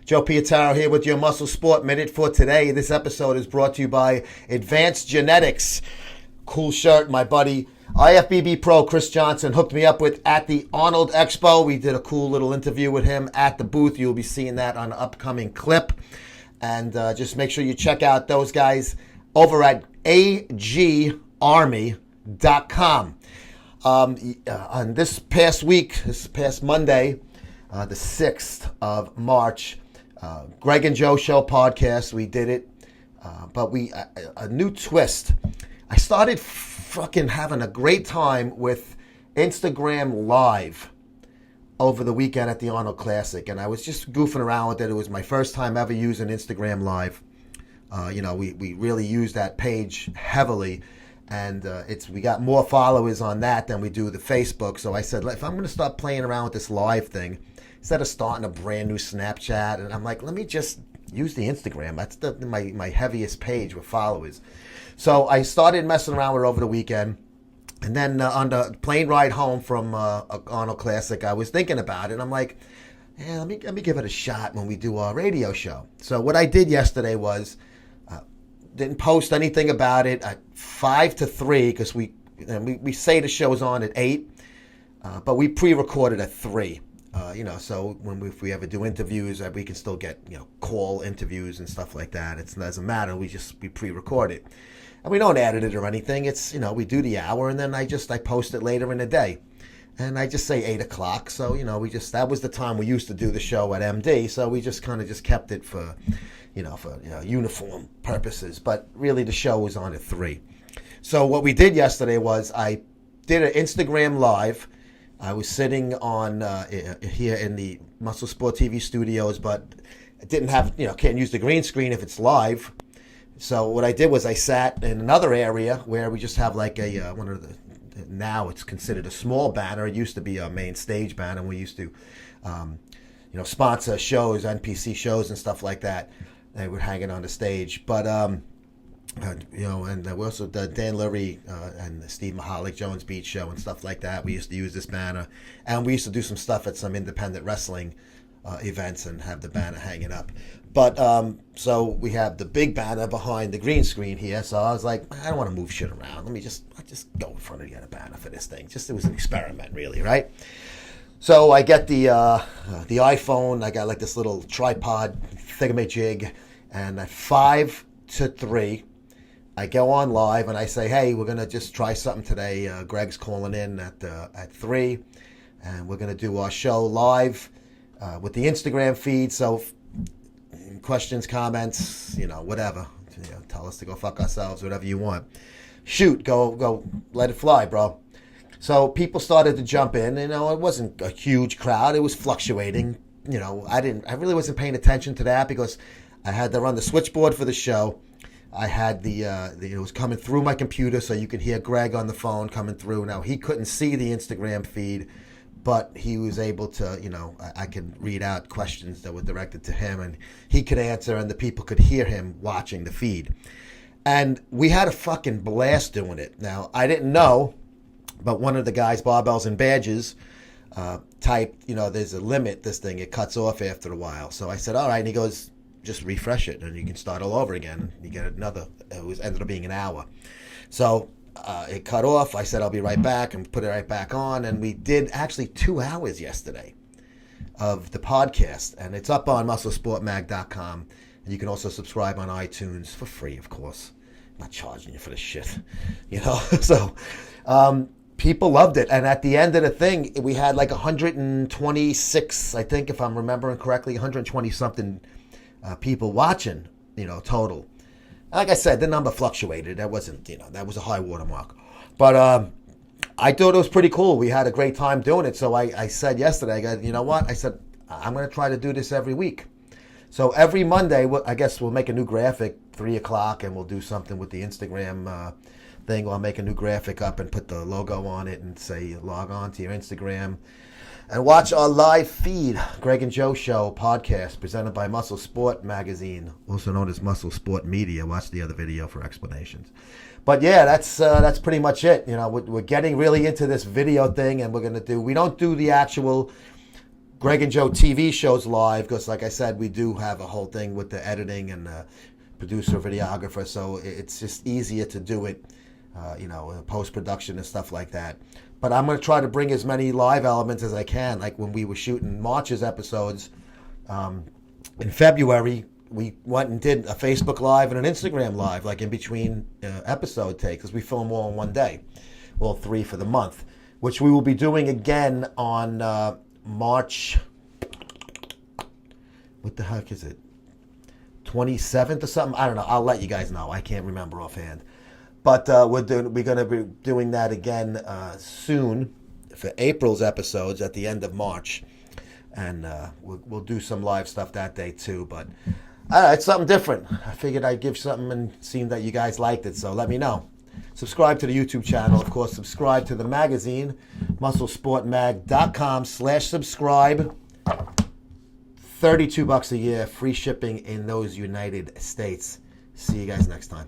Joe Pietaro here with your Muscle Sport Minute for today. This episode is brought to you by Advanced Genetics. Cool shirt, my buddy IFBB Pro Chris Johnson hooked me up with at the Arnold Expo. We did a cool little interview with him at the booth. You'll be seeing that on an upcoming clip. And just make sure you check out those guys over at agarmy.com. On this past Monday, the 6th of March, Greg and Joe Show podcast, we did it. But a new twist. I started fucking having a great time with Instagram Live over the weekend at the Arnold Classic. And I was just goofing around with it. It was my first time ever using Instagram Live. We really use that page heavily. And we got more followers on that than we do the Facebook. So I said, if I'm going to start playing around with this live thing, instead of starting a brand new Snapchat, and I'm like, let me just use the Instagram. That's my heaviest page with followers. So I started messing around with it over the weekend. And then on the plane ride home from Arnold Classic, I was thinking about it. I'm like, let me give it a shot when we do our radio show. So what I did yesterday was, didn't post anything about it at 5 to 3 because we say the show's on at 8, but we pre-recorded at 3. So if we ever do interviews, we can still get call interviews and stuff like that. It doesn't matter. We pre-record it, and we don't edit it or anything. It's we do the hour and then I post it later in the day, and I just say 8 o'clock. So that was the time we used to do the show at MD. So we just kind of kept it for uniform purposes. But really, the show was on at 3. So what we did yesterday was I did an Instagram Live. I was sitting on here in the Muscle Sport TV studios, but it didn't have, can't use the green screen if it's live. So what I did was I sat in another area where we just have like now it's considered a small banner. It used to be a main stage banner. We used to, sponsor shows, NPC shows and stuff like that. They were hanging on the stage. But, and we also did Dan Lurie and Steve Mahalik, Jones Beach Show and stuff like that. We used to use this banner. And we used to do some stuff at some independent wrestling events and have the banner hanging up. But so we have the big banner behind the green screen here. So I was like, I don't want to move shit around. I'll just go in front of the other banner for this thing. It was an experiment, really, right? So I get the iPhone. I got like this little tripod thingamajig, and at 5 to 3, I go on live and I say, hey, we're gonna just try something today. Greg's calling in at 3, and we're gonna do our show live with the Instagram feed. So questions, comments, whatever. Tell us to go fuck ourselves, whatever you want. Shoot, go, let it fly, bro. So people started to jump in. It wasn't a huge crowd. It was fluctuating. I really wasn't paying attention to that because I had to run the switchboard for the show. I had it was coming through my computer, so you could hear Greg on the phone coming through. Now, he couldn't see the Instagram feed, but he was able to, I could read out questions that were directed to him, and he could answer, and the people could hear him watching the feed. And we had a fucking blast doing it. Now, I didn't know, but one of the guys, Barbells and Badges, typed, there's a limit, this thing, it cuts off after a while. So I said, all right, and he goes, just refresh it, and you can start all over again. You get another, ended up being an hour. So it cut off. I said, I'll be right back, and put it right back on. And we did actually 2 hours yesterday of the podcast, and it's up on musclesportmag.com. And you can also subscribe on iTunes for free, of course. I'm not charging you for this shit, So people loved it. And at the end of the thing, we had like 126, I think, if I'm remembering correctly, 120-something people watching, total. Like I said, the number fluctuated. That wasn't, that was a high watermark. But I thought it was pretty cool. We had a great time doing it. So I said yesterday, I go, you know what? I said, I'm going to try to do this every week. So every Monday, I guess we'll make a new graphic, 3 o'clock, and we'll do something with the Instagram thing. I'll make a new graphic up and put the logo on it and say, log on to your Instagram and watch our live feed, Greg and Joe Show podcast, presented by Muscle Sport Magazine, also known as Muscle Sport Media. Watch the other video for explanations. But yeah, that's pretty much it. We're getting really into this video thing, and we don't do the actual Greg and Joe TV shows live because, like I said, we do have a whole thing with the editing and the producer, videographer, so it's just easier to do it, post-production and stuff like that. But I'm going to try to bring as many live elements as I can. Like when we were shooting March's episodes in February, we went and did a Facebook Live and an Instagram Live, like in between episode takes, because we film all in one day, all 3 for the month, which we will be doing again on March, what the heck is it, 27th or something? I don't know. I'll let you guys know. I can't remember offhand. But we're going to be doing that again soon for April's episodes at the end of March. And we'll do some live stuff that day too. But it's something different. I figured I'd give something and seen that you guys liked it. So let me know. Subscribe to the YouTube channel. Of course, subscribe to the magazine, musclesportmag.com/subscribe. $32 a year, free shipping in those United States. See you guys next time.